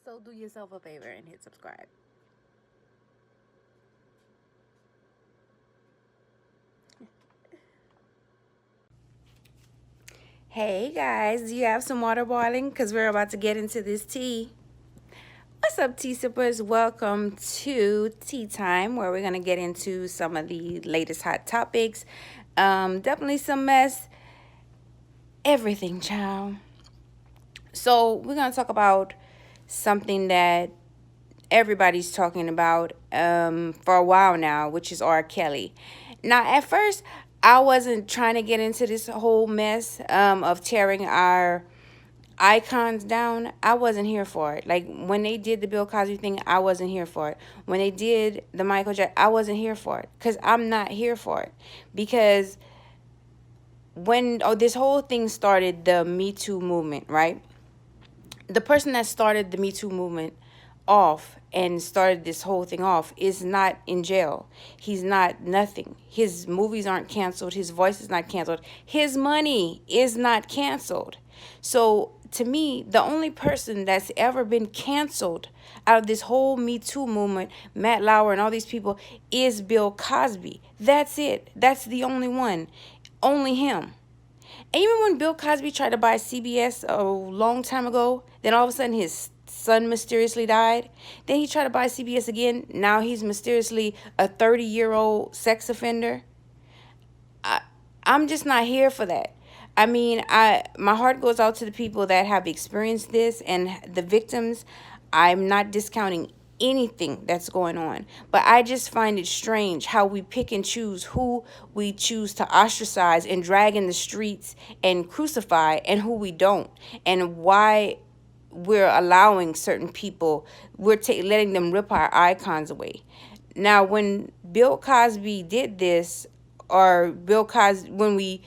So do yourself a favor and hit subscribe. Hey guys, do you have some water boiling? Because we're about to get into this tea. What's up, tea sippers? Welcome to Tea Time, where we're going to get into some of the latest hot topics. Definitely some mess. Everything, child. So we're going to talk about something that everybody's talking about for a while now, which is R.Kelly. Now, at first, I wasn't trying to get into this whole mess of tearing our icons down. I wasn't here for it. Like, when they did the Bill Cosby thing, I wasn't here for it. When they did the Michael Jackson, I wasn't here for it. Because I'm not here for it. Because when this whole thing started, the Me Too movement, right? The person that started the Me Too movement off and started this whole thing off is not in jail. He's not nothing. His movies aren't canceled. His voice is not canceled. His money is not canceled. So to me, the only person that's ever been canceled out of this whole Me Too movement, Matt Lauer and all these people, is Bill Cosby. That's it. That's the only one. Only him. And even when Bill Cosby tried to buy CBS a long time ago, then all of a sudden his son mysteriously died. Then he tried to buy CBS again. Now he's mysteriously a 30-year-old sex offender. I'm just not here for that. I mean, my heart goes out to the people that have experienced this and the victims. I'm not discounting anything that's going on, but I just find it strange how we pick and choose who we choose to ostracize and drag in the streets and crucify and who we don't, and why we're allowing certain people, we're letting them rip our icons away. Now, when Bill Cosby did this, or Bill Cosby, when we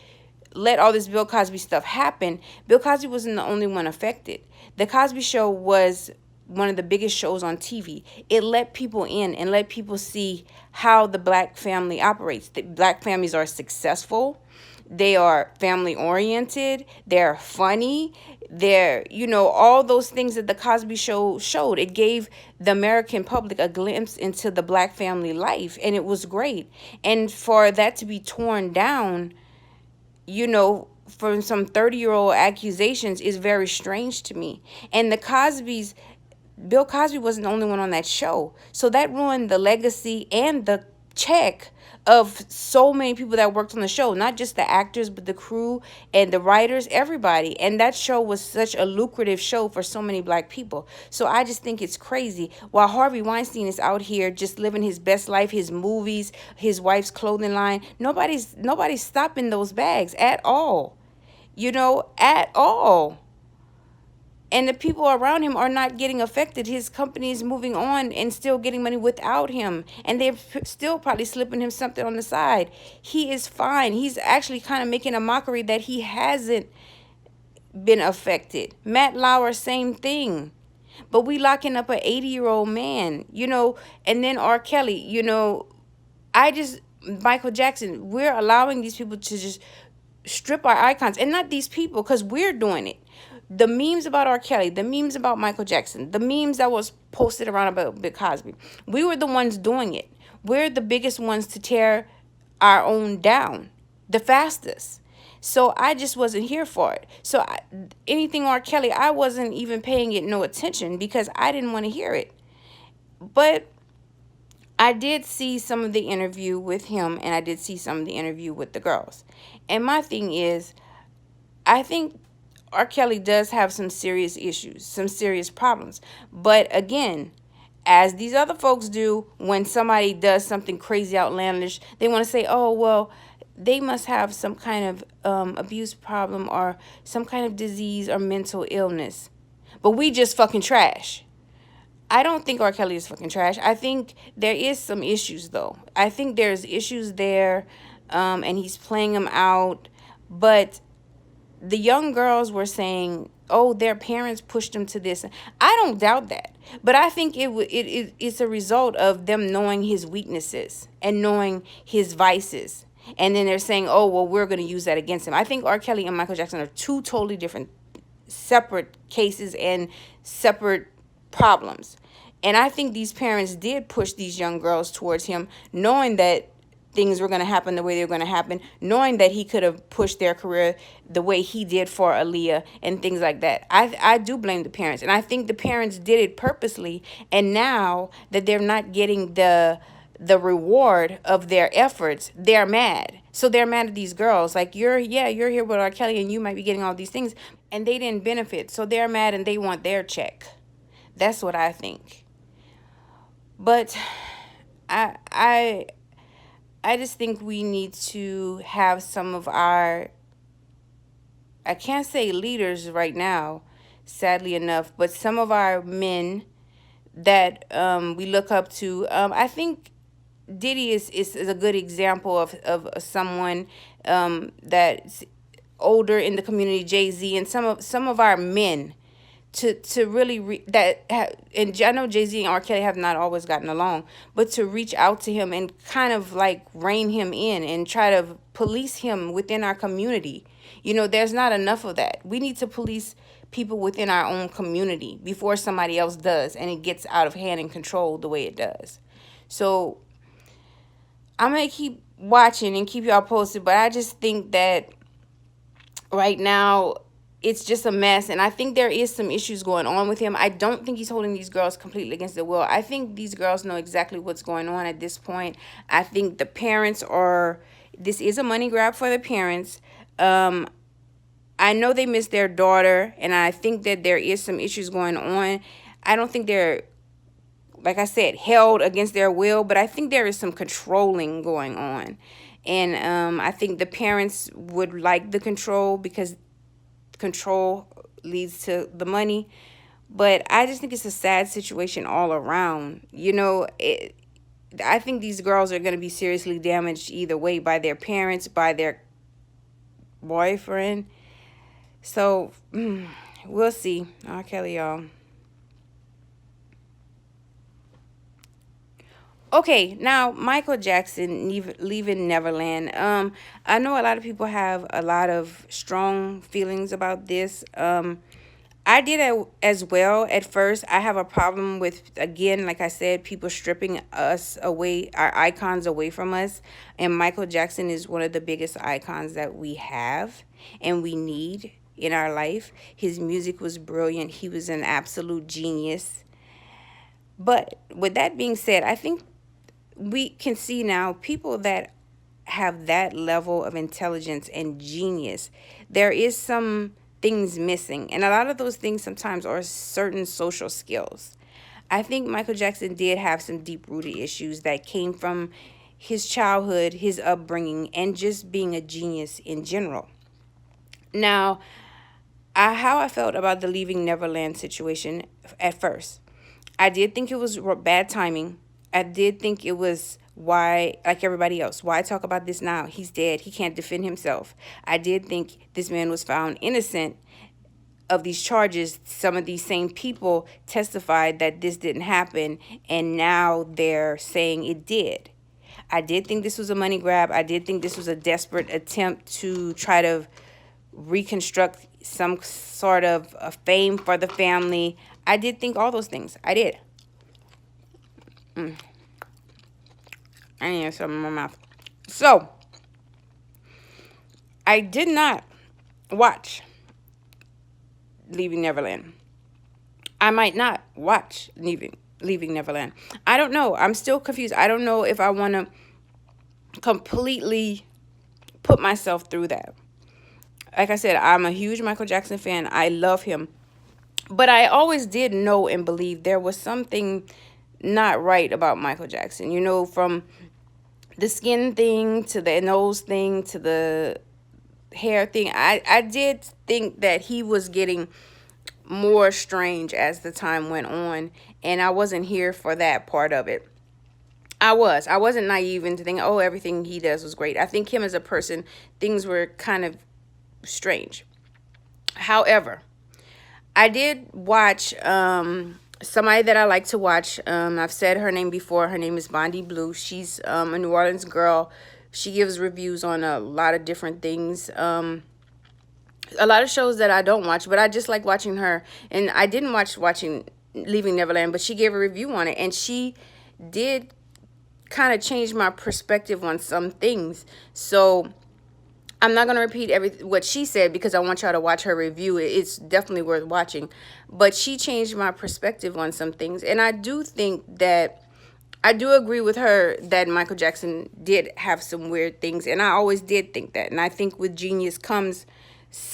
let all this Bill Cosby stuff happen, Bill Cosby wasn't the only one affected. The Cosby Show was one of the biggest shows on TV. It let people in and let people see how the black family operates. The black families are successful. They are family oriented. They're funny. They're, all those things that the Cosby Show showed. It gave the American public a glimpse into the black family life, and it was great. And for that to be torn down, from some 30-year-old accusations is very strange to me. And Bill Cosby wasn't the only one on that show. So that ruined the legacy and the check of so many people that worked on the show. Not just the actors, but the crew and the writers, everybody. And that show was such a lucrative show for so many black people. So I just think it's crazy. While Harvey Weinstein is out here just living his best life, his movies, his wife's clothing line, nobody's stopping those bags at all. At all. And the people around him are not getting affected. His company is moving on and still getting money without him. And they're still probably slipping him something on the side. He is fine. He's actually kind of making a mockery that he hasn't been affected. Matt Lauer, same thing. But we locking up an 80-year-old man, and then R. Kelly, Michael Jackson, we're allowing these people to just strip our icons. And not these people, because we're doing it. The memes about R. Kelly, the memes about Michael Jackson, the memes that was posted around about Bill Cosby, we were the ones doing it. We're the biggest ones to tear our own down, the fastest. So I just wasn't here for it. So anything R. Kelly, I wasn't even paying it no attention because I didn't want to hear it. But I did see some of the interview with him, and I did see some of the interview with the girls. And my thing is, I think R. Kelly does have some serious issues, some serious problems. But again, as these other folks do, when somebody does something crazy, outlandish, they want to say, oh, well, they must have some kind of abuse problem or some kind of disease or mental illness. But we just fucking trash. I don't think R. Kelly is fucking trash. I think there is some issues, though. I think there's issues there, and he's playing them out. But the young girls were saying, oh, their parents pushed them to this. I don't doubt that. But I think it's a result of them knowing his weaknesses and knowing his vices. And then they're saying, oh, well, we're going to use that against him. I think R. Kelly and Michael Jackson are two totally different, separate cases and separate problems. And I think these parents did push these young girls towards him, knowing that things were going to happen the way they were going to happen, knowing that he could have pushed their career the way he did for Aaliyah and things like that. I do blame the parents, and I think the parents did it purposely, and now that they're not getting the reward of their efforts, they're mad. So they're mad at these girls. Like, you're here with R.Kelly and you might be getting all these things, and they didn't benefit. So they're mad and they want their check. That's what I think. But I I I just think we need to have some of our, I can't say leaders right now, sadly enough, but some of our men that we look up to. I think Diddy is a good example of someone that's older in the community, Jay-Z, and some of our men to really and I know Jay-Z and R. Kelly have not always gotten along, but to reach out to him and kind of like rein him in and try to police him within our community. There's not enough of that. We need to police people within our own community before somebody else does and it gets out of hand and controlled the way it does. So I'm going to keep watching and keep y'all posted, but I just think that right now it's just a mess, and I think there is some issues going on with him. I don't think he's holding these girls completely against their will. I think these girls know exactly what's going on at this point. I think the parents this is a money grab for the parents. I know they miss their daughter, and I think that there is some issues going on. I don't think they're, like I said, held against their will, but I think there is some controlling going on. And I think the parents would like the control because control leads to the money. But I just think it's a sad situation all around. I think these girls are going to be seriously damaged either way, by their parents, by their boyfriend. So we'll see. R. Kelly, y'all. Okay, now Michael Jackson leaving Neverland. I know a lot of people have a lot of strong feelings about this. I did as well at first. I have a problem with, again, like I said, people stripping us away, our icons away from us. And Michael Jackson is one of the biggest icons that we have and we need in our life. His music was brilliant. He was an absolute genius. But with that being said, I think we can see now people that have that level of intelligence and genius, there is some things missing. And a lot of those things sometimes are certain social skills. I think Michael Jackson did have some deep-rooted issues that came from his childhood, his upbringing, and just being a genius in general. Now, how I felt about the leaving Neverland situation at first. I did think it was bad timing. I did think it was, why, like everybody else, why talk about this now? He's dead. He can't defend himself. I did think this man was found innocent of these charges. Some of these same people testified that this didn't happen, and now they're saying it did. I did think this was a money grab. I did think this was a desperate attempt to try to reconstruct some sort of a fame for the family. I did think all those things. I did. I need something in my mouth. So, I did not watch Leaving Neverland. I might not watch Leaving Neverland. I don't know. I'm still confused. I don't know if I want to completely put myself through that. Like I said, I'm a huge Michael Jackson fan. I love him. But I always did know and believe there was something not right about Michael Jackson. From the skin thing to the nose thing to the hair thing. I did think that he was getting more strange as the time went on, and I wasn't here for that part of it. I wasn't naive into thinking, oh, everything he does was great. I think him as a person, things were kind of strange. However, I did watch somebody that I like to watch. I've said her name before. Her name is Bondy Blue. She's a New Orleans girl. She gives reviews on a lot of different things. A lot of shows that I don't watch, but I just like watching her. And I didn't watching Leaving Neverland, but she gave a review on it, and she did kind of change my perspective on some things. So I'm not going to repeat what she said because I want y'all to watch her review. It's definitely worth watching. But she changed my perspective on some things. And I do think that, I do agree with her that Michael Jackson did have some weird things. And I always did think that. And I think with genius comes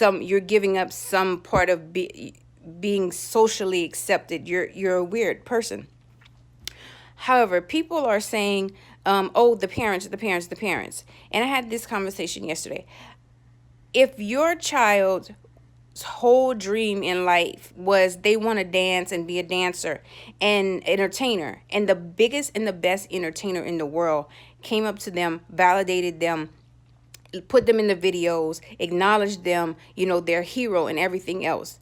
you're giving up some part of being socially accepted. You're a weird person. However, people are saying, oh, the parents. And I had this conversation yesterday. If your child's whole dream in life was they want to dance and be a dancer and entertainer, and the biggest and the best entertainer in the world came up to them, validated them, put them in the videos, acknowledged them, their hero and everything else.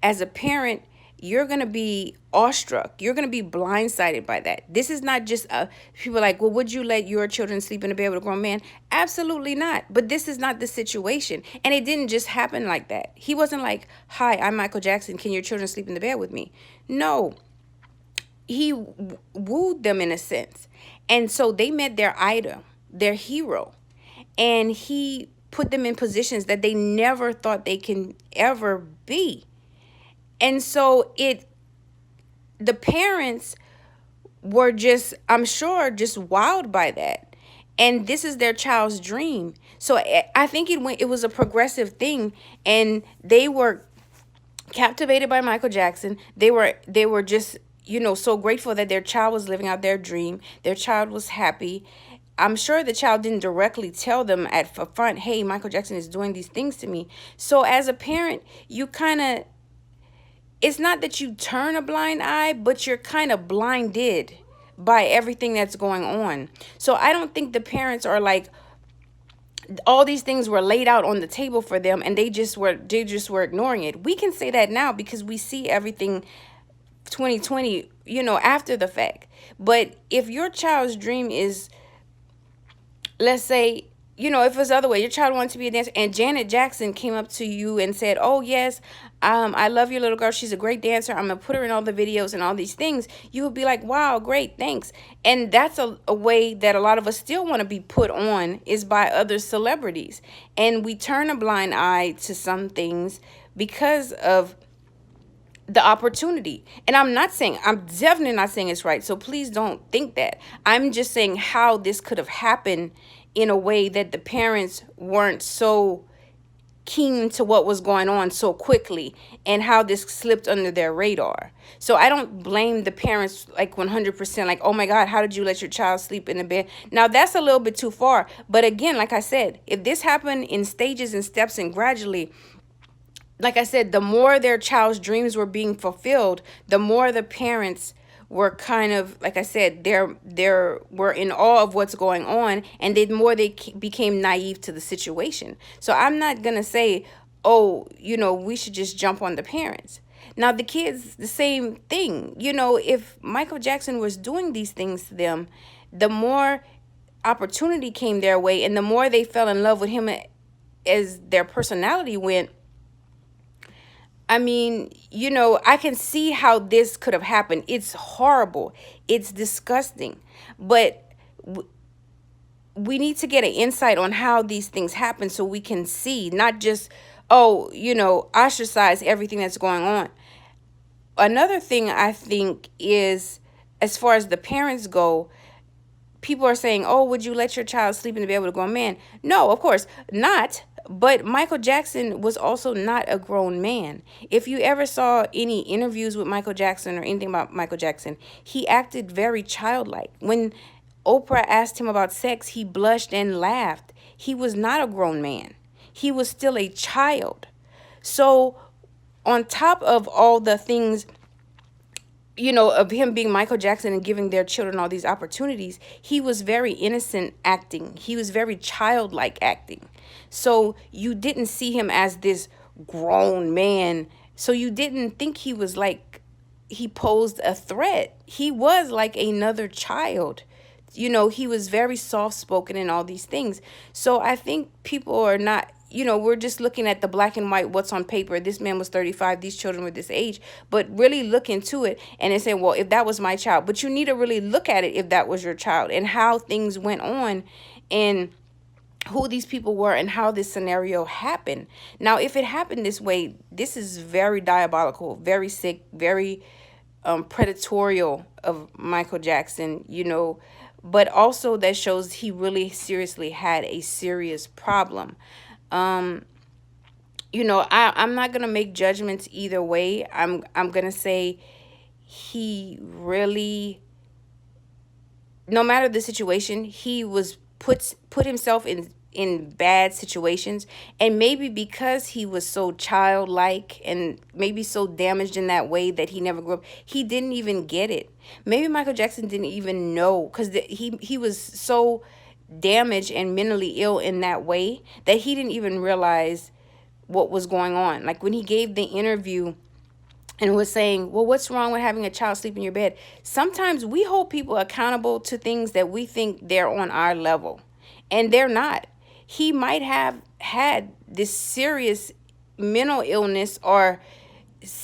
As a parent, you're going to be awestruck. You're going to be blindsided by that. This is not just people like, well, would you let your children sleep in a bed with a grown man? Absolutely not. But this is not the situation. And it didn't just happen like that. He wasn't like, hi, I'm Michael Jackson. Can your children sleep in the bed with me? No. He wooed them in a sense. And so they met their idol, their hero. And he put them in positions that they never thought they can ever be. And so the parents were just, I'm sure, just wowed by that. And this is their child's dream. So I think it was a progressive thing, and they were captivated by Michael Jackson. They were just, so grateful that their child was living out their dream. Their child was happy. I'm sure the child didn't directly tell them at front, hey, Michael Jackson is doing these things to me. So as a parent, you kind of, it's not that you turn a blind eye, but you're kind of blinded by everything that's going on. So I don't think the parents are like, all these things were laid out on the table for them and they just were ignoring it. We can say that now because we see everything 2020, after the fact. But if your child's dream is, let's say, if it's the other way, your child wants to be a dancer, and Janet Jackson came up to you and said, oh, yes, I love your little girl. She's a great dancer. I'm going to put her in all the videos and all these things. You would be like, wow, great, thanks. And that's a way that a lot of us still want to be put on, is by other celebrities. And we turn a blind eye to some things because of the opportunity. And I'm definitely not saying it's right. So please don't think that. I'm just saying how this could have happened in a way that the parents weren't so keen to what was going on so quickly, and how this slipped under their radar. So I don't blame the parents like 100%, like, oh my God, how did you let your child sleep in the bed? Now that's a little bit too far. But again, like I said, if this happened in stages and steps and gradually, like I said, the more their child's dreams were being fulfilled, the more the parents were kind of, like I said, were in awe of what's going on, and the more they became naive to the situation. So I'm not going to say, oh, we should just jump on the parents. Now, the kids, the same thing. If Michael Jackson was doing these things to them, the more opportunity came their way and the more they fell in love with him as their personality went, I mean, I can see how this could have happened. It's horrible. It's disgusting. But we need to get an insight on how these things happen so we can see, not just, ostracize everything that's going on. Another thing I think is, as far as the parents go, people are saying, oh, would you let your child sleep in the bed with a grown man? No, of course not. But Michael Jackson was also not a grown man. If you ever saw any interviews with Michael Jackson or anything about Michael Jackson, he acted very childlike. When Oprah asked him about sex, he blushed and laughed. He was not a grown man. He was still a child. So on top of all the things, of him being Michael Jackson and giving their children all these opportunities, he was very innocent acting. He was very childlike acting. So you didn't see him as this grown man. So you didn't think he was like, he posed a threat. He was like another child. He was very soft-spoken and all these things. So I think people are not, we're just looking at the black and white, what's on paper. This man was 35, these children were this age. But really look into it and then say, well, if that was my child. But you need to really look at it if that was your child, and how things went on, and who these people were, and how this scenario happened. Now, if it happened this way, this is very diabolical, very sick, very predatorial of Michael Jackson, but also that shows he really seriously had a serious problem. I'm not gonna make judgments either way. I'm gonna say he really, no matter the situation, he was put himself in bad situations, and maybe because he was so childlike and maybe so damaged in that way that he never grew up, he didn't even get it. Maybe Michael Jackson didn't even know, because he was so damaged and mentally ill in that way that he didn't even realize what was going on. Like when he gave the interview and was saying, well, what's wrong with having a child sleep in your bed? Sometimes we hold people accountable to things that we think they're on our level, and they're not. He might have had this serious mental illness or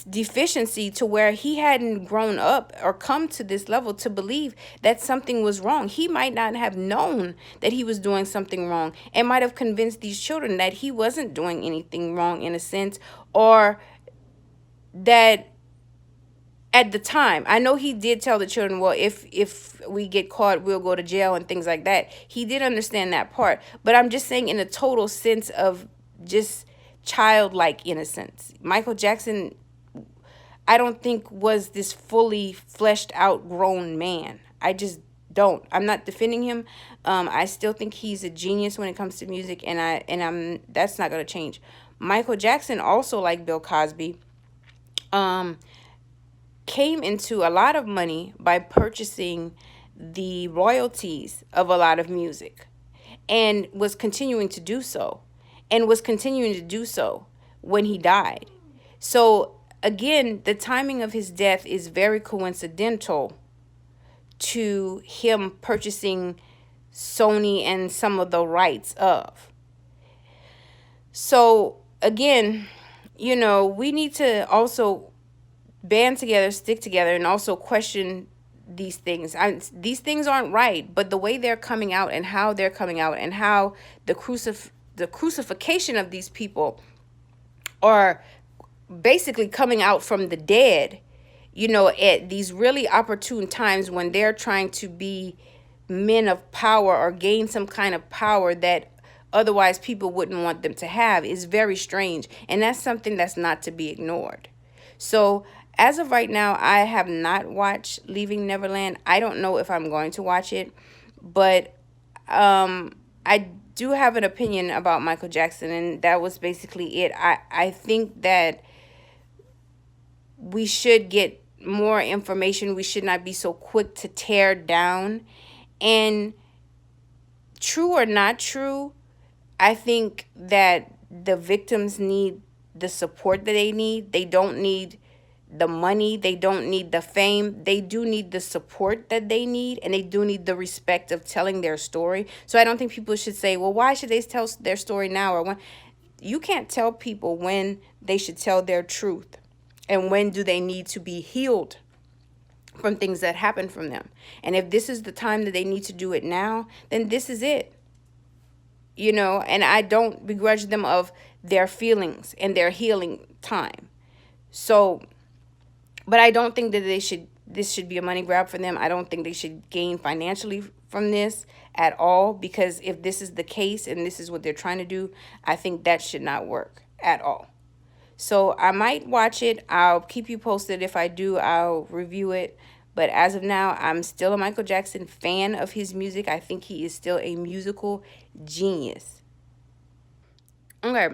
deficiency to where he hadn't grown up or come to this level to believe that something was wrong. He might not have known that he was doing something wrong, and might have convinced these children that he wasn't doing anything wrong in a sense, or that at the time, I know he did tell the children, well, if we get caught, we'll go to jail and things like that. He did understand that part. But I'm just saying, in a total sense of just childlike innocence, Michael Jackson, I don't think, was this fully fleshed out grown man. I just don't. I'm not defending him. I still think he's a genius when it comes to music, and I'm that's not going to change. Michael Jackson, also like Bill Cosby, came into a lot of money by purchasing the royalties of a lot of music, and was continuing to do so, when he died. So again, the timing of his death is very coincidental to him purchasing Sony and some of the rights of. So again, we need to also band together, stick together, and also question these things. These things aren't right, but the way they're coming out, and how they're coming out, and how the crucifixion of these people are basically coming out from the dead, at these really opportune times when they're trying to be men of power or gain some kind of power that otherwise people wouldn't want them to have, is very strange. And that's something that's not to be ignored. So as of right now, I have not watched Leaving Neverland. I don't know if I'm going to watch it, but I do have an opinion about Michael Jackson, and that was basically it. I think that we should get more information. We should not be so quick to tear down. And true or not true, I think that the victims need the support that they need. They don't need the money. They don't need the fame. They do need the support that they need, and they do need the respect of telling their story. So I don't think people should say, well, why should they tell their story now? Or when you can't tell people when they should tell their truth, and when do they need to be healed from things that happen from them. And if this is the time that they need to do it now, then this is it. And I don't begrudge them of their feelings and their healing time. So, but I don't think that this should be a money grab for them. I don't think they should gain financially from this at all, because if this is the case and this is what they're trying to do, I think that should not work at all. So I might watch it. I'll keep you posted. If I do, I'll review it. But as of now, I'm still a Michael Jackson fan of his music. I think he is still a musical genius. Okay,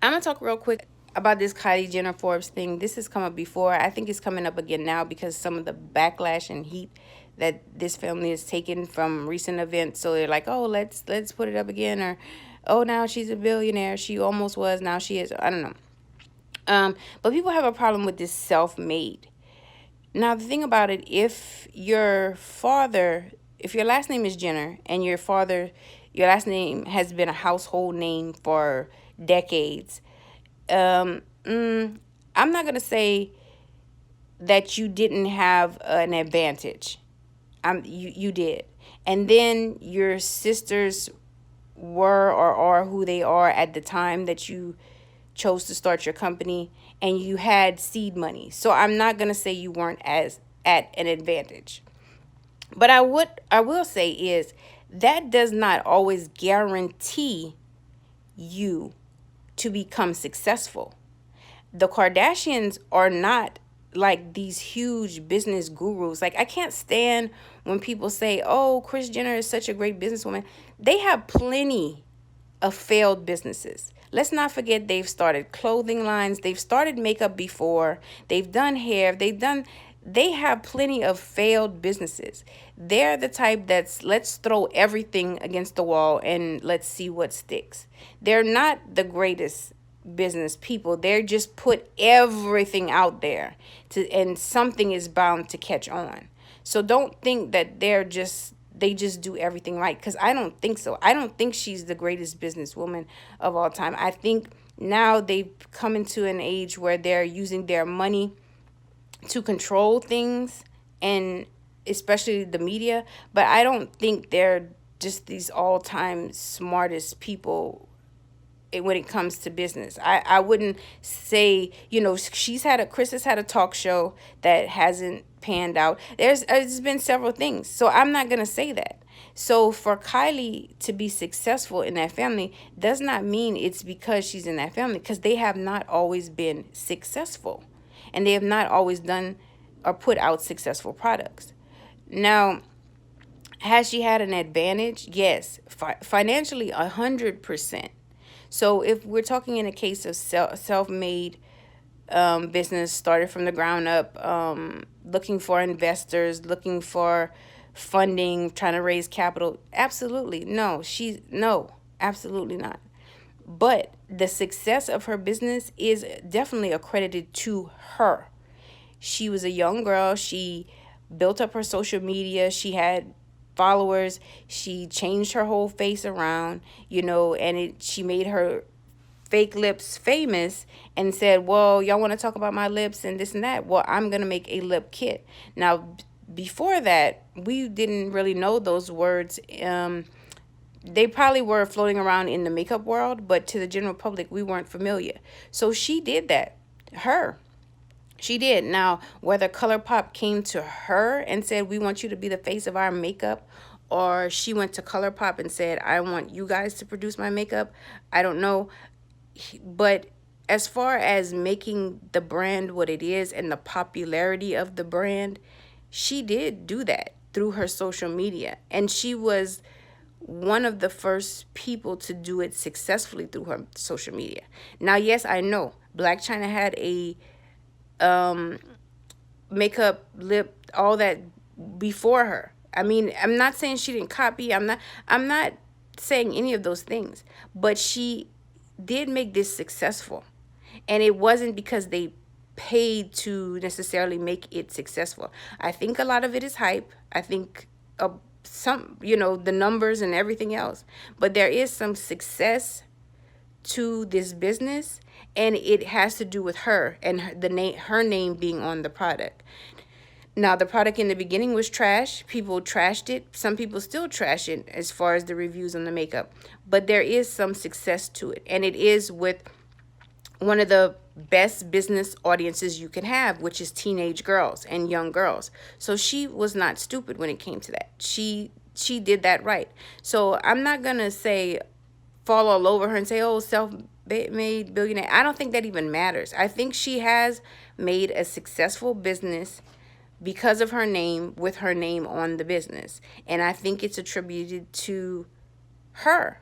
I'm going to talk real quick about this Kylie Jenner Forbes thing. This has come up before. I think it's coming up again now because some of the backlash and heat that this family has taken from recent events. So they're like, oh, let's put it up again. Or, oh, now she's a billionaire. She almost was. Now she is. I don't know. But people have a problem with this self-made. Now, the thing about it, if your last name is Jenner, and your last name has been a household name for decades. Um, I'm not gonna say that you didn't have an advantage. You did, and then your sisters were or are who they are at the time that you chose to start your company, and you had seed money. So I'm not gonna say you weren't as at an advantage. But I will say is that does not always guarantee you to become successful. The Kardashians are not like these huge business gurus. Like, I can't stand when people say, "Oh, Kris Jenner is such a great businesswoman." They have plenty of failed businesses. Let's not forget they've started clothing lines, they've started makeup before, they've done hair, they have plenty of failed businesses. They're the type that's let's throw everything against the wall and let's see what sticks. They're not the greatest business people. They're just put everything out there to and something is bound to catch on. So don't think that they just do everything right, because I don't think so. I don't think she's the greatest businesswoman of all time. I think now they've come into an age where they're using their money to control things, and especially the media, but I don't think they're just these all-time smartest people when it comes to business. I wouldn't say, Chris has had a talk show that hasn't panned out. There's been several things. So I'm not going to say that. So for Kylie to be successful in that family does not mean it's because she's in that family, because they have not always been successful. And they have not always done or put out successful products. Now, has she had an advantage? Yes. Financially, 100%. So if we're talking in a case of self-made business, started from the ground up, looking for investors, looking for funding, trying to raise capital, absolutely no, absolutely not. But the success of her business is definitely accredited to her. She was a young girl. She built up her social media. She had followers. She changed her whole face around, and she made her fake lips famous and said, well, y'all want to talk about my lips and this and that? Well, I'm going to make a lip kit. Now, before that, we didn't really know those words. They probably were floating around in the makeup world, but to the general public, we weren't familiar. So she did that. She did. Now, whether ColourPop came to her and said, we want you to be the face of our makeup, or she went to ColourPop and said, I want you guys to produce my makeup, I don't know. But as far as making the brand what it is and the popularity of the brand, she did do that through her social media. And she was one of the first people to do it successfully through her social media. Now, yes, I know Black China had a makeup, lip, all that before her. I mean, I'm not saying she didn't copy. I'm not saying any of those things, but she did make this successful. And it wasn't because they paid to necessarily make it successful. I think a lot of it is hype. I think some, the numbers and everything else. But there is some success to this business, and it has to do with her and her name being on the product. Now, the product in the beginning was trash. People trashed it. Some people still trash it as far as the reviews on the makeup. But there is some success to it. And it is with one of the best business audiences you can have, which is teenage girls and young girls. So she was not stupid when it came to that. She did that right. So I'm not going to say fall all over her and say, oh, self-made billionaire. I don't think that even matters. I think she has made a successful business because of her name, with her name on the business. And I think it's attributed to her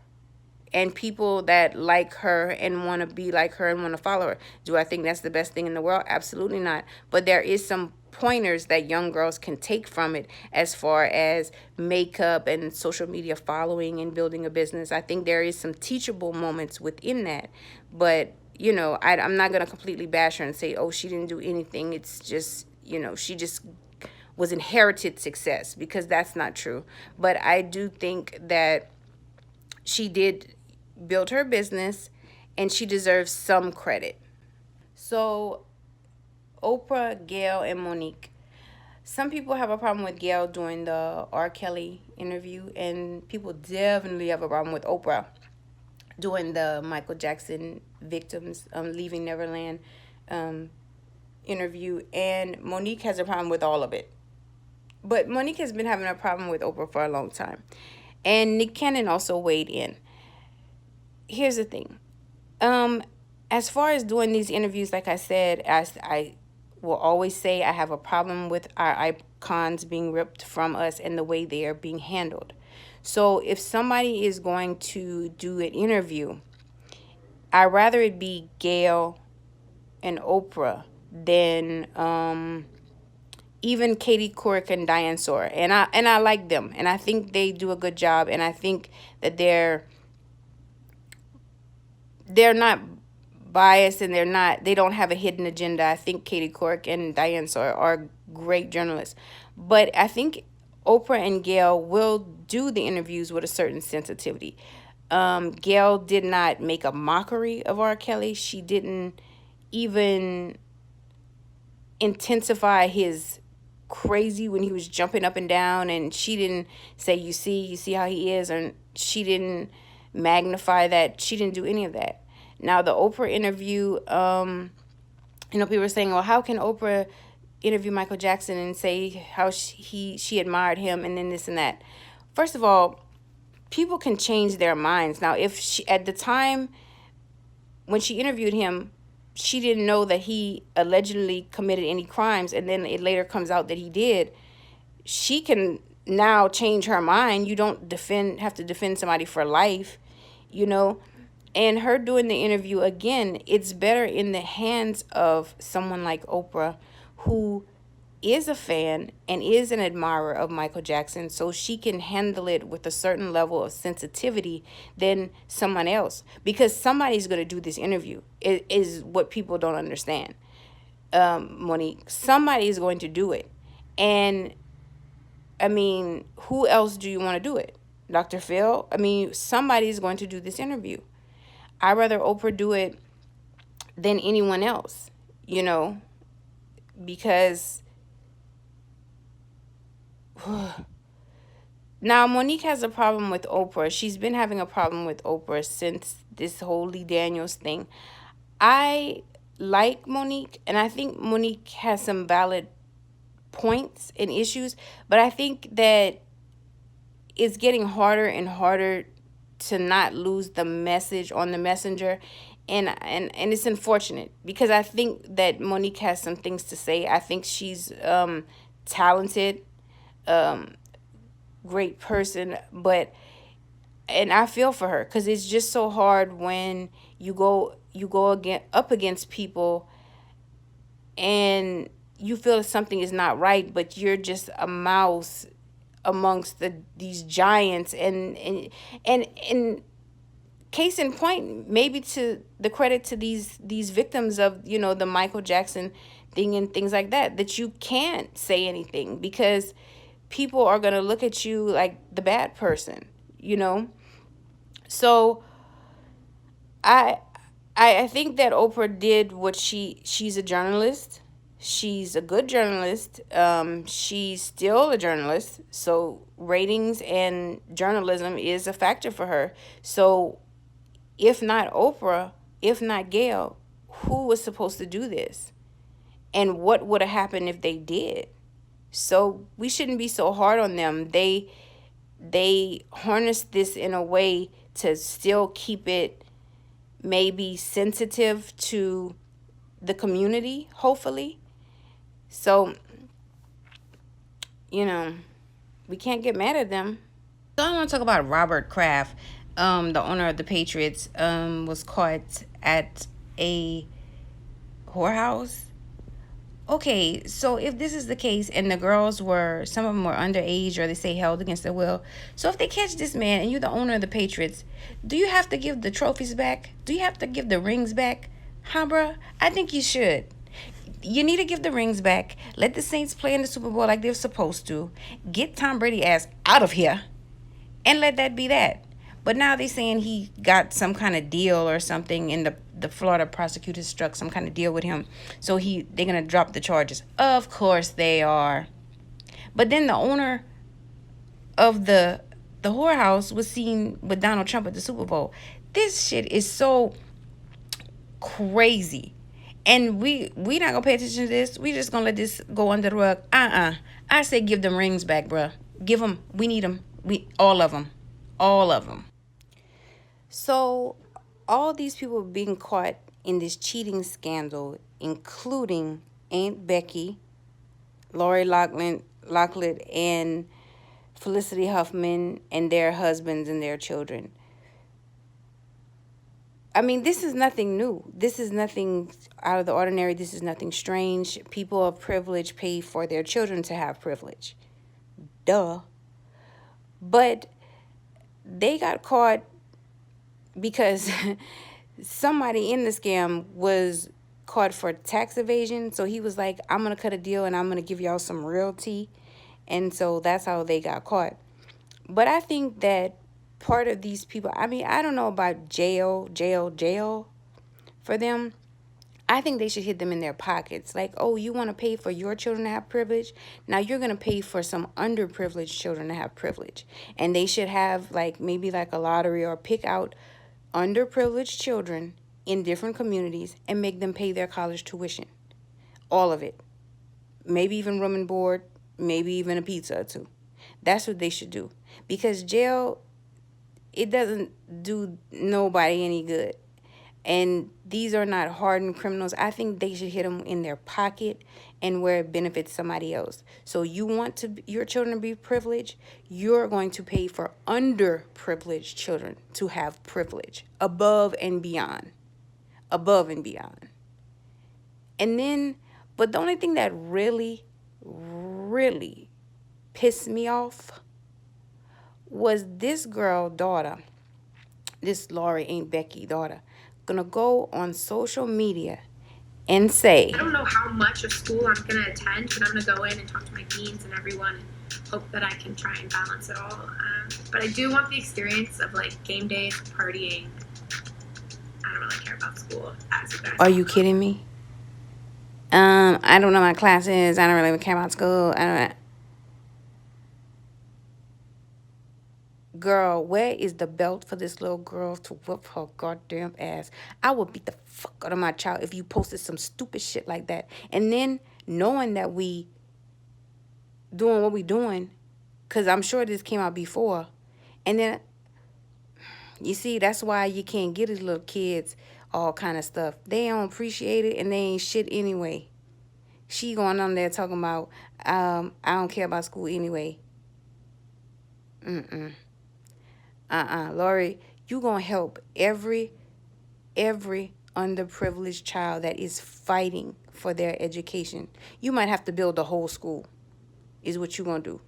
and people that like her and want to be like her and want to follow her. Do I think that's the best thing in the world? Absolutely not. But there is some pointers that young girls can take from it as far as makeup and social media following and building a business. I think there is some teachable moments within that. But, I'm not going to completely bash her and say, oh, she didn't do anything. It's just, she just was inherited success, because that's not true. But I do think that she did build her business, and she deserves some credit. So Oprah, Gayle, and Monique. Some people have a problem with Gayle doing the R.Kelly interview, and people definitely have a problem with Oprah doing the Michael Jackson victims leaving Neverland interview. And Monique has a problem with all of it. But Monique has been having a problem with Oprah for a long time. And Nick Cannon also weighed in. Here's the thing. As far as doing these interviews, like I said, as I will always say, I have a problem with our icons being ripped from us and the way they are being handled. So if somebody is going to do an interview, I'd rather it be Gayle and Oprah than even Katie Couric and Diane Sawyer. And I like them, and I think they do a good job, and I think that they're not biased, and they don't have a hidden agenda. I think Katie Couric and Diane Sawyer are great journalists. But I think Oprah and Gayle will do the interviews with a certain sensitivity. Gayle did not make a mockery of R. Kelly. She didn't even intensify his crazy when he was jumping up and down, and she didn't say, you see how he is, and she didn't magnify that. She didn't do any of that. Now, the Oprah interview, people were saying, well, how can Oprah interview Michael Jackson and say how she admired him and then this and that? First of all, people can change their minds. Now, if she, at the time when she interviewed him, she didn't know that he allegedly committed any crimes, and then it later comes out that he did, she can now change her mind. You don't have to defend somebody for life, And her doing the interview, again, it's better in the hands of someone like Oprah, who is a fan and is an admirer of Michael Jackson, so she can handle it with a certain level of sensitivity than someone else. Because somebody's going to do this interview, is what people don't understand, Monique. Somebody is going to do it. And, who else do you want to do it? Dr. Phil? Somebody's going to do this interview. I'd rather Oprah do it than anyone else, because now Monique has a problem with Oprah. She's been having a problem with Oprah since this whole Lee Daniels thing. I like Monique, and I think Monique has some valid points and issues, but I think that it's getting harder and harder to not lose the message on the messenger, and it's unfortunate, because I think that Monique has some things to say. I think she's talented, great person, and I feel for her, because it's just so hard when you go up against people and you feel that something is not right, but you're just a mouse amongst these giants, and case in point, maybe to the credit to these victims of the Michael Jackson thing and things like that you can't say anything, because people are going to look at you like the bad person, So I think that Oprah did what she's a journalist. She's a good journalist. She's still a journalist. So ratings and journalism is a factor for her. So if not Oprah, if not Gayle, who was supposed to do this? And what would have happened if they did? So we shouldn't be so hard on them. They harnessed this in a way to still keep it maybe sensitive to the community, hopefully. So, we can't get mad at them. So I want to talk about Robert Kraft, the owner of the Patriots, was caught at a whorehouse. Okay, so if this is the case, and the girls some of them were underage, or they say held against their will. So if they catch this man and you're the owner of the Patriots, do you have to give the trophies back? Do you have to give the rings back? Huh, bruh? I think you should. You need to give the rings back. Let the Saints play in the Super Bowl like they're supposed to. Get Tom Brady ass out of here. And let that be that. But now they saying he got some kind of deal or something, and the Florida prosecutors struck some kind of deal with him. So they're gonna drop the charges. Of course they are. But then the owner of the whorehouse was seen with Donald Trump at the Super Bowl. This shit is so crazy. And we not gonna pay attention to this. We just gonna let this go under the rug. I say give them rings back, bruh. Give them. We need them. We all of them, all of them. So all these people being caught in this cheating scandal, including Aunt Becky, Lori Loughlin, and Felicity Huffman, and their husbands and their children. I mean, this is nothing new. This is nothing out of the ordinary. This is nothing strange. People of privilege pay for their children to have privilege. Duh. But they got caught because somebody in the scam was caught for tax evasion. So he was like, I'm going to cut a deal and I'm going to give y'all some realty. And so that's how they got caught. But I think that part of these people, I mean, I don't know about jail for them. I think they should hit them in their pockets. Like, oh, you want to pay for your children to have privilege? Now you're going to pay for some underprivileged children to have privilege. And they should have like maybe like a lottery or pick out underprivileged children in different communities and make them pay their college tuition. All of it. Maybe even room and board, maybe even a pizza or two. That's what they should do. Because jail, it doesn't do nobody any good. And these are not hardened criminals. I think they should hit them in their pocket and where it benefits somebody else. So you want your children to be privileged, you're going to pay for underprivileged children to have privilege above and beyond. Above and beyond. And then, but the only thing that really pissed me off was this girl daughter, this Lori Aunt Becky daughter, gonna go on social media and say, I don't know how much of school I'm gonna attend, but I'm gonna go in and talk to my deans and everyone and hope that I can try and balance it all. But I do want the experience of like game days, partying. I don't really care about school as you guys. Are you kidding me? I don't know my classes. I don't really care about school. I don't. Girl, where is the belt for this little girl to whoop her goddamn ass? I would beat the fuck out of my child if you posted some stupid shit like that. And then knowing that we doing what we doing, because I'm sure this came out before. And then, you see, that's why you can't get these little kids all kind of stuff. They don't appreciate it and they ain't shit anyway. She going on there talking about, I don't care about school anyway. Lori, you gonna help every underprivileged child that is fighting for their education. You might have to build a whole school, is what you gonna do.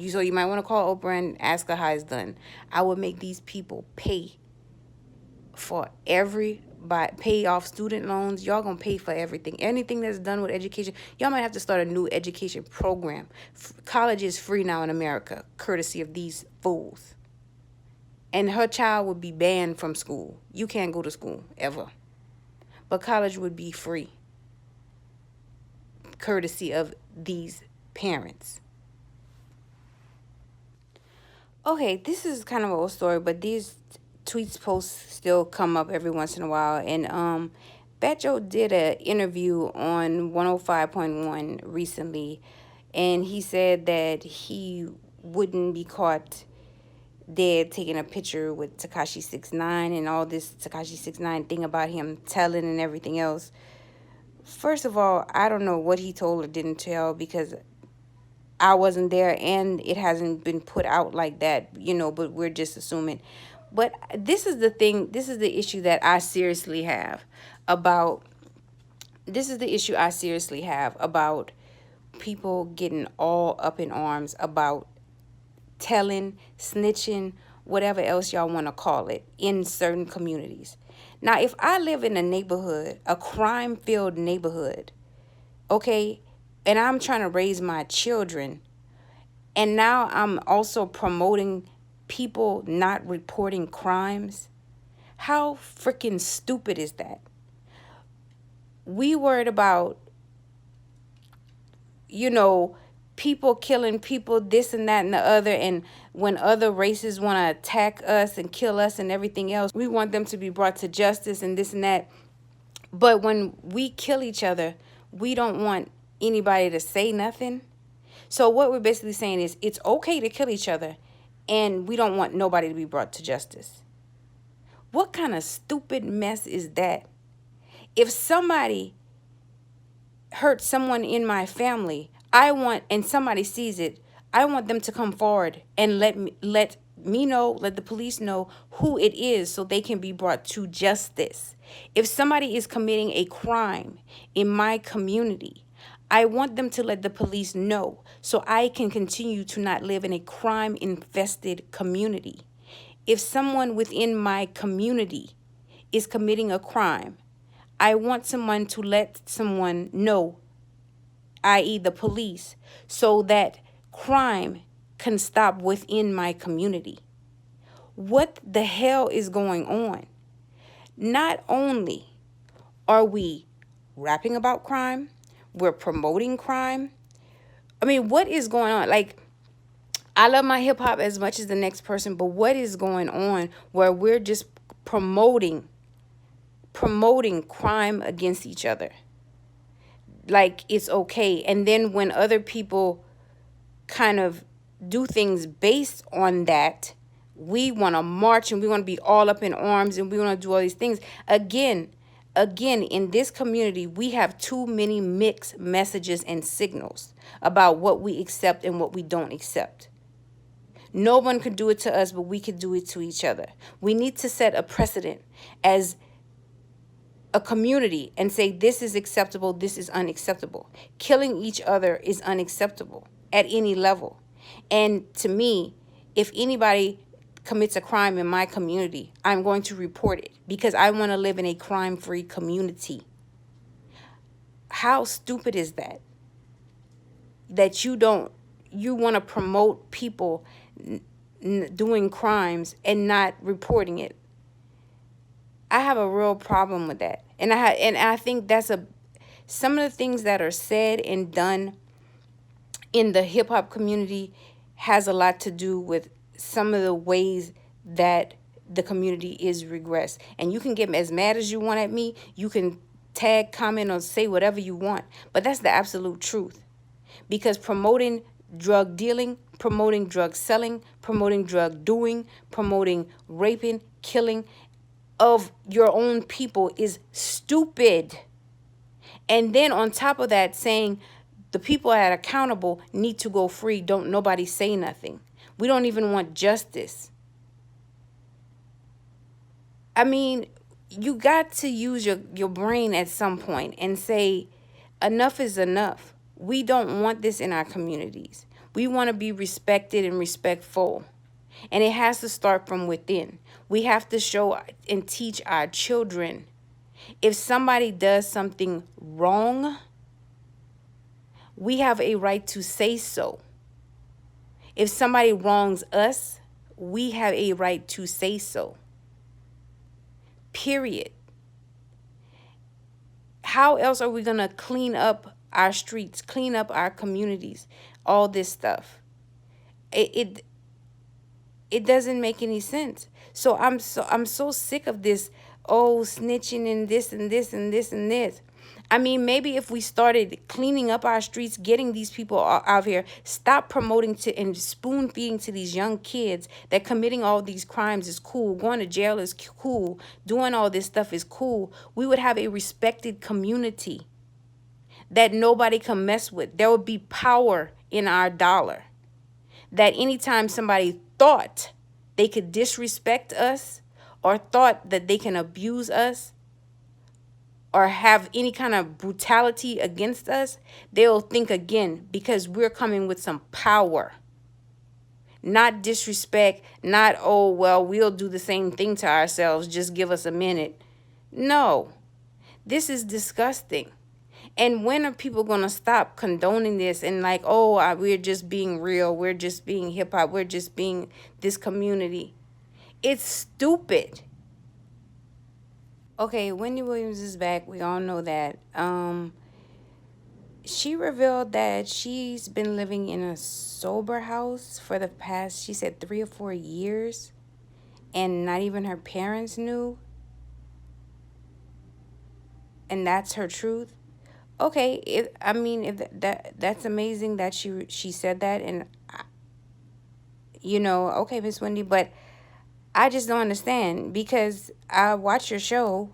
So you might want to call Oprah and ask her how it's done. I would make these people pay for pay off student loans. Y'all gonna pay for everything. Anything that's done with education. Y'all might have to start a new education program. College is free now in America, courtesy of these fools. And her child would be banned from school. You can't go to school, ever. But college would be free, courtesy of these parents. Okay, this is kind of an old story, but these posts still come up every once in a while. And Fat Joe did an interview on 105.1 recently, and he said that he wouldn't be caught dead taking a picture with Tekashi 6ix9ine and all this Tekashi 6ix9ine thing about him telling and everything else. First of all, I don't know what he told or didn't tell because I wasn't there and it hasn't been put out like that, but we're just assuming. But this is the issue that I seriously have about people getting all up in arms about telling, snitching, whatever else y'all want to call it, in certain communities. Now, if I live in a neighborhood, a crime-filled neighborhood, okay, and I'm trying to raise my children, and now I'm also promoting people not reporting crimes. How freaking stupid is that? We worried about, people killing people, this and that and the other, and when other races want to attack us and kill us and everything else, we want them to be brought to justice and this and that. But when we kill each other, we don't want anybody to say nothing. So what we're basically saying is it's okay to kill each other, and we don't want nobody to be brought to justice. What kind of stupid mess is that? If somebody hurts someone in my family, and somebody sees it, I want them to come forward and let me know, let the police know who it is so they can be brought to justice. If somebody is committing a crime in my community, I want them to let the police know so I can continue to not live in a crime-infested community. If someone within my community is committing a crime, I want someone to let someone know, i.e. the police, so that crime can stop within my community. What the hell is going on? Not only are we rapping about crime, we're promoting crime. I mean, what is going on? Like, I love my hip hop as much as the next person, but what is going on where we're just promoting crime against each other? Like, it's okay. And then when other people kind of do things based on that, we want to march and we want to be all up in arms and we want to do all these things. Again, in this community, we have too many mixed messages and signals about what we accept and what we don't accept. No one could do it to us, but we could do it to each other. We need to set a precedent as a community and say this is acceptable, this is unacceptable. Killing each other is unacceptable at any level. And to me, if anybody commits a crime in my community, I'm going to report it because I want to live in a crime-free community. How stupid is that? That you want to promote people doing crimes and not reporting it. I have a real problem with that. And I think that's some of the things that are said and done in the hip hop community has a lot to do with some of the ways that the community is regressed. And you can get as mad as you want at me. You can tag, comment, or say whatever you want. But that's the absolute truth. Because promoting drug dealing, promoting drug selling, promoting drug doing, promoting raping, killing of your own people is stupid. And then on top of that, saying the people that are accountable need to go free. Don't nobody say nothing. We don't even want justice. I mean, you got to use your brain at some point and say, enough is enough. We don't want this in our communities. We want to be respected and respectful. And it has to start from within. We have to show and teach our children. If somebody does something wrong, we have a right to say so. If somebody wrongs us, we have a right to say so. Period. How else are we going to clean up our streets, clean up our communities, all this stuff? It doesn't make any sense. So I'm so sick of this, snitching and this and this and this and this. I mean, maybe if we started cleaning up our streets, getting these people out here, stop promoting and spoon feeding to these young kids that committing all these crimes is cool, going to jail is cool, doing all this stuff is cool, we would have a respected community that nobody can mess with. There would be power in our dollar. That anytime somebody thought they could disrespect us or thought that they can abuse us or have any kind of brutality against us, they'll think again because we're coming with some power. Not disrespect, not, we'll do the same thing to ourselves, just give us a minute. No, this is disgusting. And when are people gonna stop condoning this and like, oh, we're just being real, we're just being hip hop, we're just being this community? It's stupid. Okay, Wendy Williams is back. We all know that. She revealed that she's been living in a sober house for the past, she said, 3 or 4 years, and not even her parents knew. And that's her truth. Okay, I mean, if that's amazing that she said that, and okay, Miss Wendy, but I just don't understand because I watch your show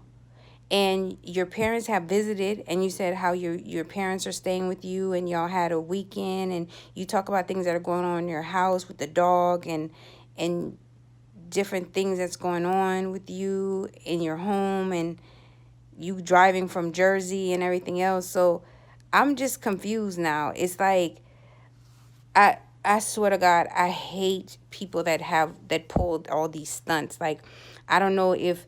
and your parents have visited and you said how your parents are staying with you and y'all had a weekend and you talk about things that are going on in your house with the dog and different things that's going on with you in your home and you driving from Jersey and everything else. So I'm just confused now. It's like I swear to God, I hate people that pulled all these stunts. Like, I don't know if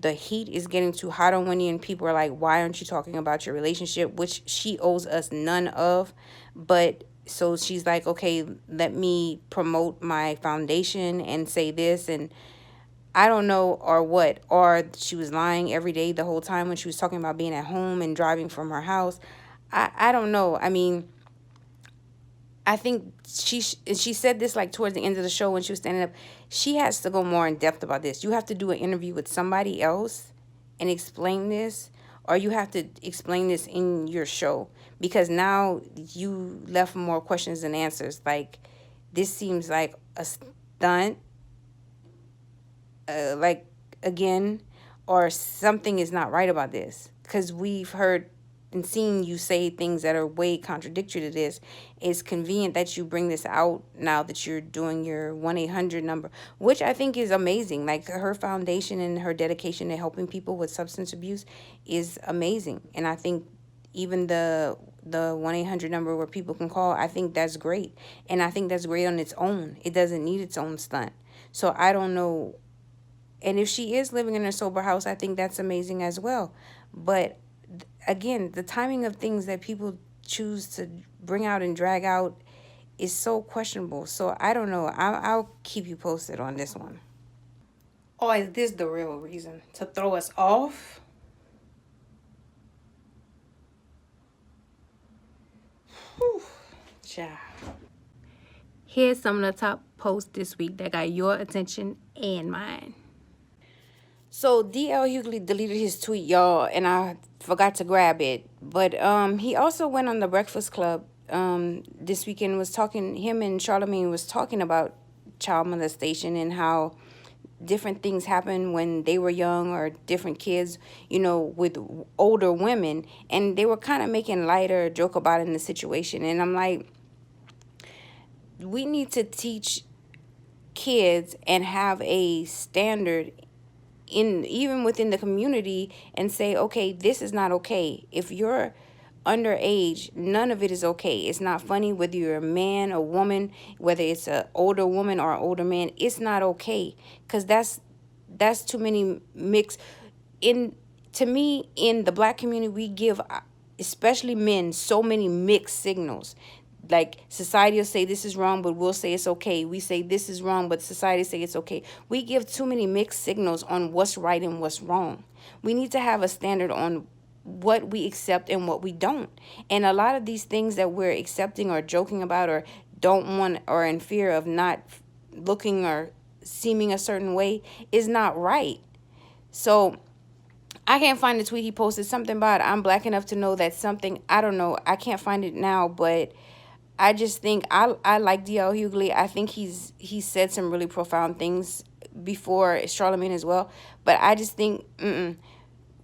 the heat is getting too hot on Wendy and people are like, why aren't you talking about your relationship, which she owes us none of. But so she's like, okay, let me promote my foundation and say this, and I don't know, or what, or she was lying every day the whole time when she was talking about being at home and driving from her house. I don't know. I mean, I think she said this like towards the end of the show when she was standing up. She has to go more in depth about this. You have to do an interview with somebody else and explain this, or you have to explain this in your show, because now you left more questions than answers. Like, this seems like a stunt, like, again, or something is not right about this, because we've heard and seen you say things that are way contradictory to this. It's convenient that you bring this out now that you're doing your 1-800 number, which I think is amazing. Like, her foundation and her dedication to helping people with substance abuse is amazing. And I think even the 1-800 number where people can call, I think that's great. And I think that's great on its own. It doesn't need its own stunt. So I don't know. And if she is living in a sober house, I think that's amazing as well. But again, the timing of things that people choose to bring out and drag out is so questionable. So I don't know. I'll keep you posted on this one. Or is this the real reason? To throw us off? Whew. Child. Here's some of the top posts this week that got your attention and mine. So D.L. Hughley deleted his tweet, y'all, and I forgot to grab it. But he also went on the Breakfast Club this weekend, was talking, him and Charlamagne was talking about child molestation and how different things happen when they were young, or different kids, with older women. And they were kind of making lighter joke about it in the situation. And I'm like, we need to teach kids and have a standard even within the community, and say, okay, this is not okay. If you're underage, none of it is okay. It's not funny whether you're a man or woman, whether it's an older woman or an older man. It's not okay, because that's too many mix. To me, in the Black community, we give, especially men, so many mixed signals. Like, society will say this is wrong, but we'll say it's okay. We say this is wrong, but society say it's okay. We give too many mixed signals on what's right and what's wrong. We need to have a standard on what we accept and what we don't. And a lot of these things that we're accepting or joking about, or don't want, or in fear of not looking or seeming a certain way, is not right. So I can't find the tweet he posted, something about I'm Black enough to know that something, I don't know, I can't find it now, but I just think I like D.L. Hughley. I think he's said some really profound things before, Charlamagne as well. But I just think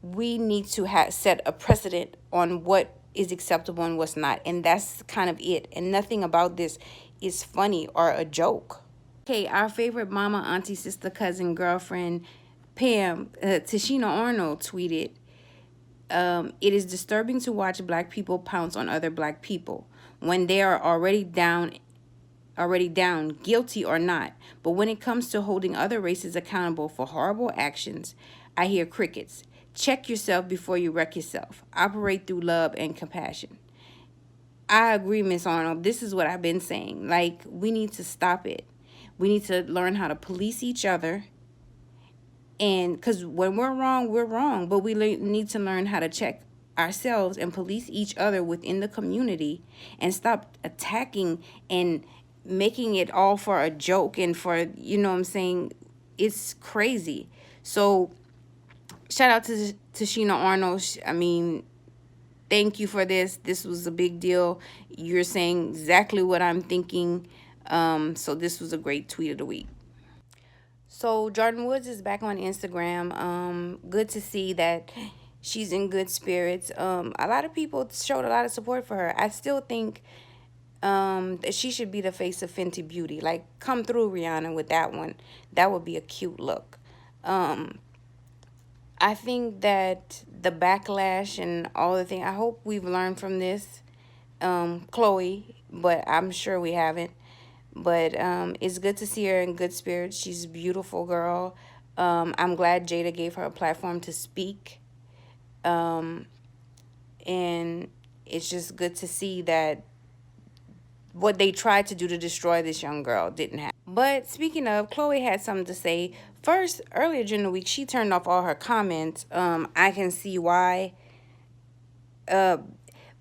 we need to set a precedent on what is acceptable and what's not. And that's kind of it. And nothing about this is funny or a joke. Okay, our favorite mama, auntie, sister, cousin, girlfriend, Pam, Tashina Arnold tweeted, it is disturbing to watch Black people pounce on other Black people when they are already down, guilty or not. But when it comes to holding other races accountable for horrible actions, I hear crickets. Check yourself before you wreck yourself. Operate through love and compassion. I agree, Miss Arnold. This is what I've been saying. Like, we need to stop it. We need to learn how to police each other. And because when we're wrong, we're wrong. But we need to learn how to check ourselves and police each other within the community and stop attacking and making it all for a joke and for, you know what I'm saying? It's crazy. So, shout out to Sheena Arnold. I mean, thank you for this. This was a big deal. You're saying exactly what I'm thinking. So this was a great tweet of the week. So Jordan Woods is back on Instagram. Good to see that she's in good spirits. A lot of people showed a lot of support for her. I still think that she should be the face of Fenty Beauty. Like, come through, Rihanna, with that one. That would be a cute look. I think that the backlash and all the things, I hope we've learned from this, Khloe, but I'm sure we haven't. But it's good to see her in good spirits. She's a beautiful girl. I'm glad Jada gave her a platform to speak. And it's just good to see that what they tried to do to destroy this young girl didn't happen. But speaking of, Khloe had something to say. First, earlier during the week, she turned off all her comments. I can see why. But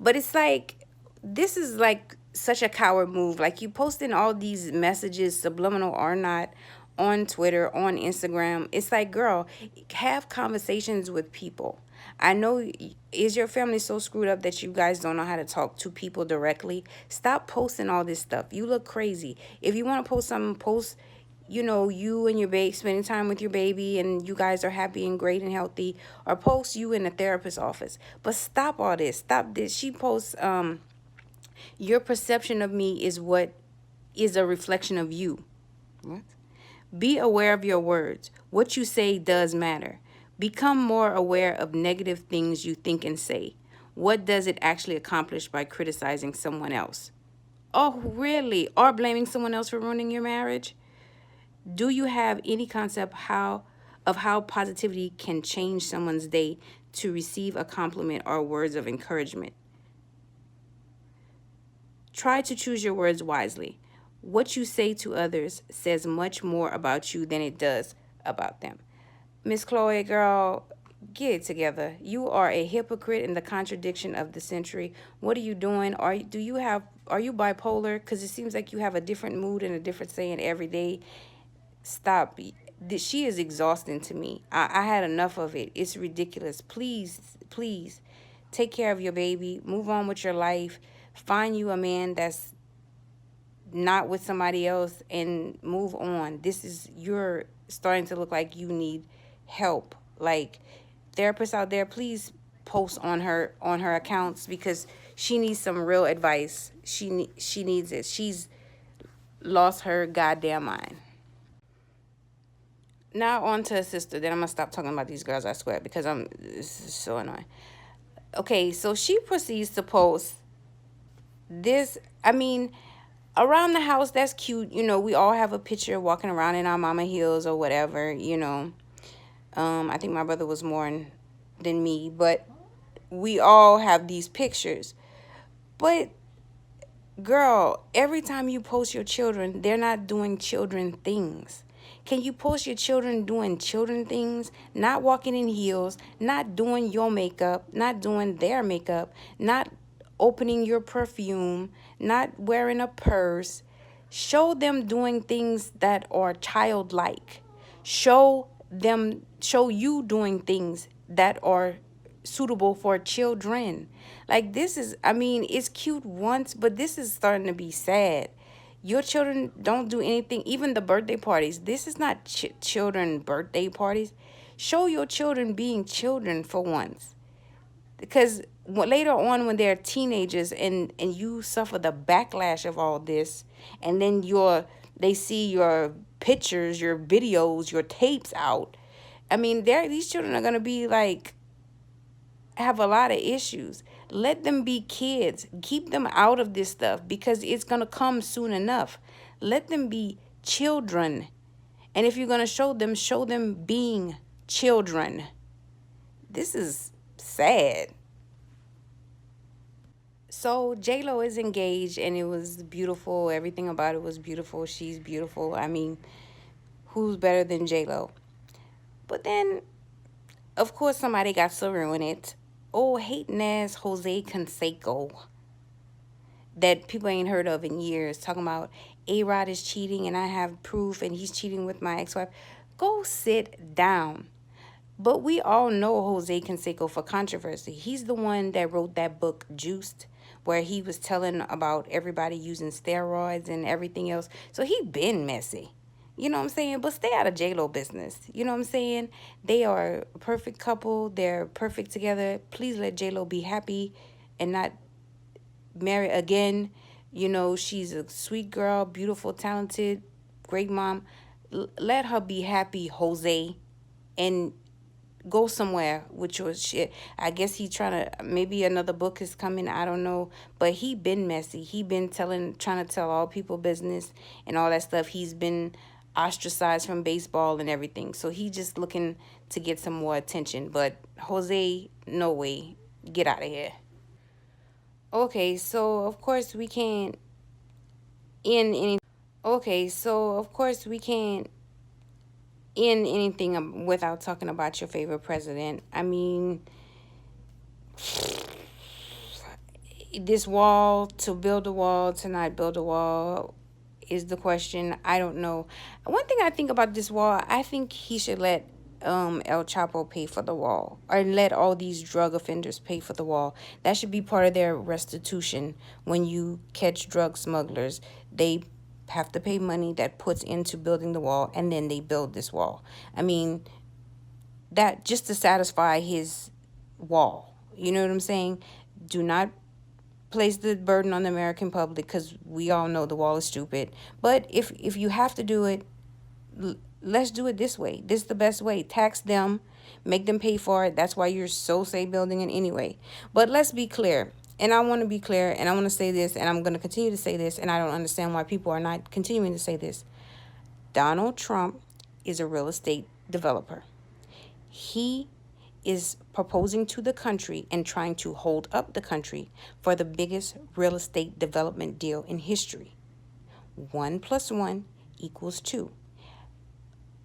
it's like, this is like such a coward move. Like, you posting all these messages, subliminal or not, on Twitter, on Instagram. It's like, girl, have conversations with people. I know, is your family so screwed up that you guys don't know how to talk to people directly? Stop posting all this stuff. You look crazy. If you want to post something, post, you know, you and your baby, spending time with your baby, and you guys are happy and great and healthy, or post you in a therapist's office. But stop all this. Stop this. She posts, your perception of me is what is a reflection of you. What? Be aware of your words. What you say does matter. Become more aware of negative things you think and say. What does it actually accomplish by criticizing someone else? Oh, really? Or blaming someone else for ruining your marriage? Do you have any concept of how positivity can change someone's day to receive a compliment or words of encouragement? Try to choose your words wisely. What you say to others says much more about you than it does about them. Miss Khloe, girl, get it together. You are a hypocrite and the contradiction of the century. What are you doing? Are you bipolar? Because it seems like you have a different mood and a different saying every day. Stop. She is exhausting to me. I had enough of it. It's ridiculous. Please, please, take care of your baby. Move on with your life. Find you a man that's not with somebody else and move on. You're starting to look like you need help. Like, therapists out there, please post on her accounts, because she needs some real advice. She needs it. She's lost her goddamn mind. Now on to her sister. Then I'm gonna stop talking about these girls, I swear, because this is so annoying. Okay, so she proceeds to post this. I mean, around the house, that's cute. You know, we all have a picture walking around in our mama heels or whatever, you know. I think my brother was more than me, but we all have these pictures. But, girl, every time you post your children, they're not doing children things. Can you post your children doing children things? Not walking in heels, not doing your makeup, not doing their makeup, not opening your perfume, not wearing a purse. Show them doing things that are childlike. Show you doing things that are suitable for children. Like, this is, I mean, it's cute once, but this is starting to be sad. Your children don't do anything, even the birthday parties. This is not children birthday parties. Show your children being children for once. Because later on, when they're teenagers and you suffer the backlash of all this, and then they see your pictures, your videos, your tapes out, I mean, these children are going to be like, have a lot of issues. Let them be kids. Keep them out of this stuff, because it's going to come soon enough. Let them be children. And if you're going to show them being children. This is sad. So JLo is engaged and it was beautiful. Everything about it was beautiful. She's beautiful. I mean, who's better than JLo? But then, of course, somebody got to ruin it. Oh, hating ass Jose Canseco that people ain't heard of in years, talking about A-Rod is cheating and I have proof and he's cheating with my ex-wife. Go sit down. But we all know Jose Canseco for controversy. He's the one that wrote that book, Juiced, where he was telling about everybody using steroids and everything else. So he been messy. You know what I'm saying? But stay out of JLo business. You know what I'm saying? They are a perfect couple. They're perfect together. Please let JLo be happy and not marry again. You know, she's a sweet girl, beautiful, talented, great mom. Let her be happy, Jose, and go somewhere with your shit. I guess he trying to, maybe another book is coming, I don't know, but he been messy. He been trying to tell all people business and all that stuff. He's been ostracized from baseball and everything, so he just looking to get some more attention. But Jose, no way, get out of here. Okay, so of course we can't end any. Okay, so of course we can't end anything without talking about your favorite president. I mean, this wall, to build a wall, to not build a wall, is the question. I don't know. One thing I think about this wall, I think he should let El Chapo pay for the wall, or let all these drug offenders pay for the wall. That should be part of their restitution. When you catch drug smugglers, they have to pay money that puts into building the wall, and then they build this wall. I mean, that just to satisfy his wall. You know what I'm saying? Do not place the burden on the American public, because we all know the wall is stupid. But if you have to do it, let's do it this way. This is the best way. Tax them, make them pay for it. That's why you're so say building it anyway. But let's be clear. And I want to be clear, and I want to say this, and I'm going to continue to say this, and I don't understand why people are not continuing to say this. Donald Trump is a real estate developer. He is proposing to the country and trying to hold up the country for the biggest real estate development deal in history. 1 + 1 = 2.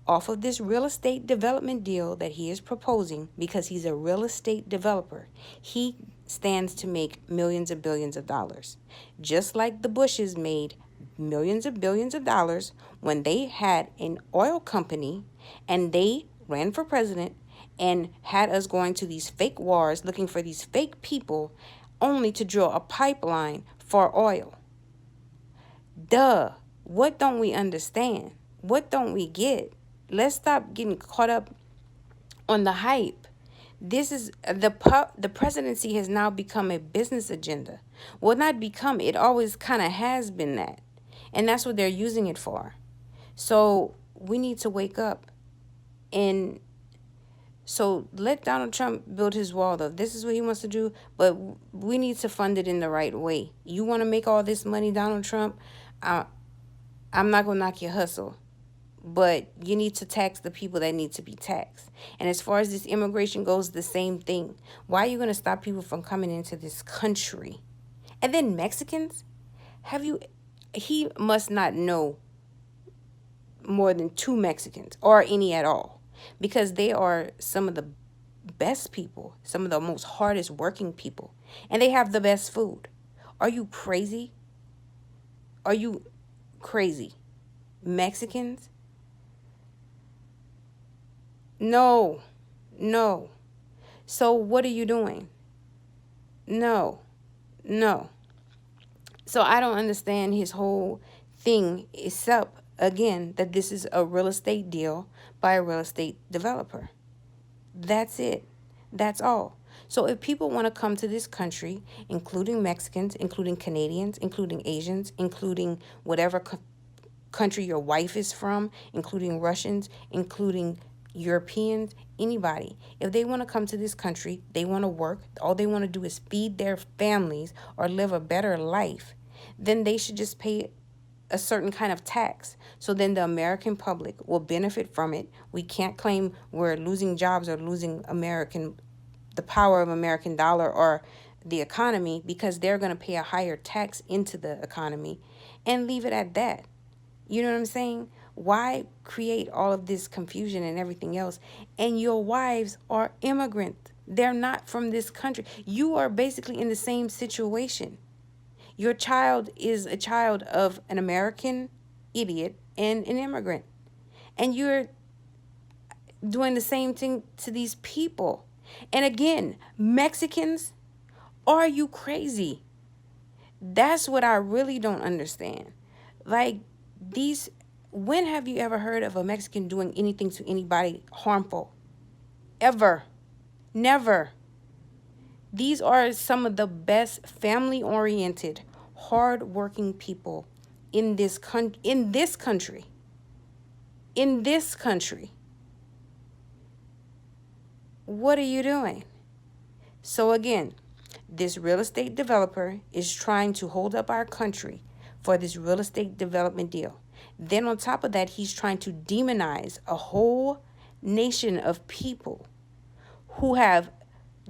Off of this real estate development deal that he is proposing, because he's a real estate developer, he stands to make millions of billions of dollars. Just like the Bushes made millions of billions of dollars when they had an oil company and they ran for president and had us going to these fake wars looking for these fake people only to drill a pipeline for oil. Duh. What don't we understand? What don't we get? Let's stop getting caught up on the hype. This is the presidency has now become a business agenda. Well, not become, it always kind of has been that. And that's what they're using it for. So we need to wake up. And so let Donald Trump build his wall, though. This is what he wants to do, but we need to fund it in the right way. You want to make all this money, Donald Trump? I'm not going to knock your hustle, but you need to tax the people that need to be taxed. And as far as this immigration goes, the same thing. Why are you going to stop people from coming into this country? And then Mexicans, he must not know more than 2 Mexicans or any at all, because they are some of the best people, some of the most hardest working people, and they have the best food. Are you crazy? Are you crazy? Mexicans? No. So what are you doing? No. So I don't understand his whole thing, except, again, that this is a real estate deal by a real estate developer. That's it. That's all. So if people want to come to this country, including Mexicans, including Canadians, including Asians, including whatever country your wife is from, including Russians, including Europeans, anybody, if they want to come to this country, they want to work, all they want to do is feed their families or live a better life, then they should just pay a certain kind of tax. So then the American public will benefit from it. We can't claim we're losing jobs or losing American the power of American dollar or the economy, because they're going to pay a higher tax into the economy and leave it at that. You know what I'm saying? Why create all of this confusion and everything else? And your wives are immigrants. They're not from this country. You are basically in the same situation. Your child is a child of an American idiot and an immigrant. And you're doing the same thing to these people. And again, Mexicans, are you crazy? That's what I really don't understand. Like, these, when have you ever heard of a Mexican doing anything to anybody harmful? Ever. Never. These are some of the best family-oriented, hard-working people in this country. In this country. In this country. What are you doing? So again, this real estate developer is trying to hold up our country for this real estate development deal. Then on top of that, he's trying to demonize a whole nation of people who have,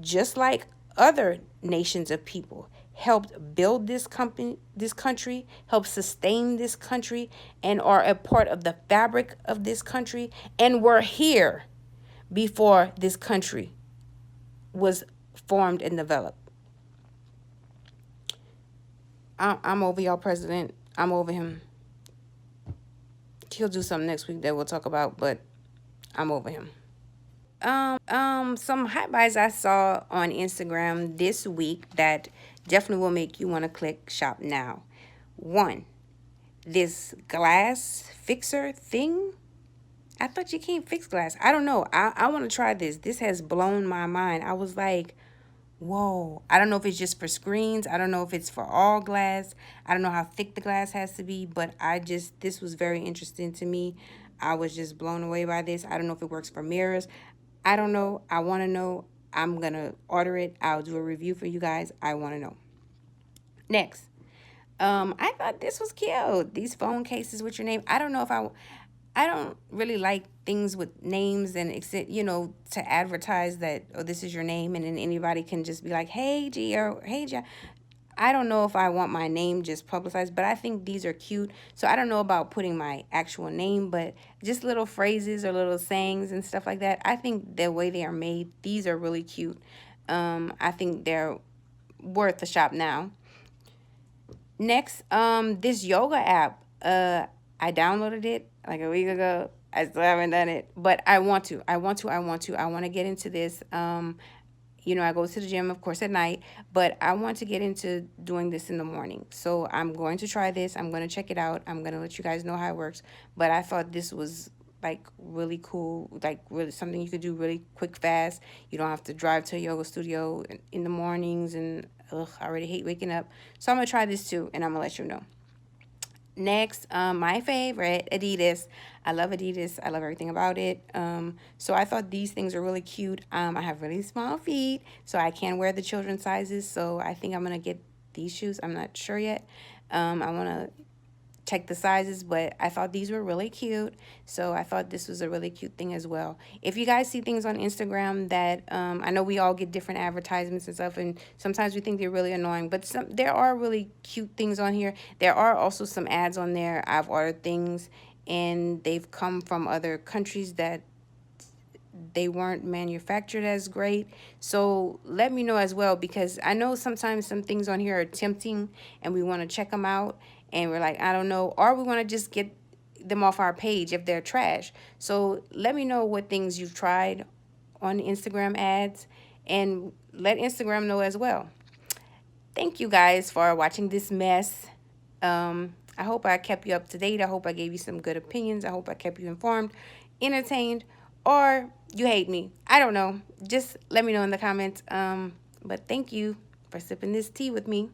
just like other nations of people, helped build this country, helped sustain this country, and are a part of the fabric of this country, and were here before this country was formed and developed. I'm over y'all president. I'm over him. He'll do something next week that we'll talk about, but I'm over him. Some hot buys I saw on Instagram this week that definitely will make you want to click shop now. One, this glass fixer thing. I thought you can't fix glass. I don't know. I want to try this. This has blown my mind. I was like, whoa. I don't know if it's just for screens. I don't know if it's for all glass. I don't know how thick the glass has to be, but this was very interesting to me. I was just blown away by this. I don't know if it works for mirrors. I don't know. I want to know. I'm going to order it. I'll do a review for you guys. I want to know. Next. I thought this was cute. These phone cases with your name. I don't know if I don't really like things with names and, to advertise that, oh, this is your name, and then anybody can just be like, hey, G, or hey, G. I don't know if I want my name just publicized, but I think these are cute. So I don't know about putting my actual name, but just little phrases or little sayings and stuff like that. I think the way they are made, these are really cute. I think they're worth a shop now. Next, this yoga app. I downloaded it like a week ago. I still haven't done it, but I want to. I want to get into this. I go to the gym, of course, at night, but I want to get into doing this in the morning. So I'm going to try this. I'm going to check it out. I'm going to let you guys know how it works. But I thought this was like really cool, like really something you could do really quick, fast. You don't have to drive to a yoga studio in the mornings, and I already hate waking up. So I'm going to try this too, and I'm going to let you know. Next, my favorite, Adidas. I love Adidas. I love everything about it. So I thought these things are really cute. I have really small feet, so I can wear the children's sizes. So I think I'm going to get these shoes. I'm not sure yet. I want to check the sizes, but I thought these were really cute. So I thought this was a really cute thing as well. If you guys see things on Instagram that, I know we all get different advertisements and stuff, and sometimes we think they're really annoying, but there are really cute things on here. There are also some ads on there. I've ordered things, and they've come from other countries that they weren't manufactured as great. So let me know as well, because I know sometimes some things on here are tempting and we want to check them out, and we're like, I don't know, or we want to just get them off our page if they're trash. So let me know what things you've tried on Instagram ads, and let Instagram know as well. Thank you guys for watching this mess. I hope I kept you up to date. I hope I gave you some good opinions. I hope I kept you informed, entertained, or you hate me. I don't know. Just let me know in the comments. But thank you for sipping this tea with me.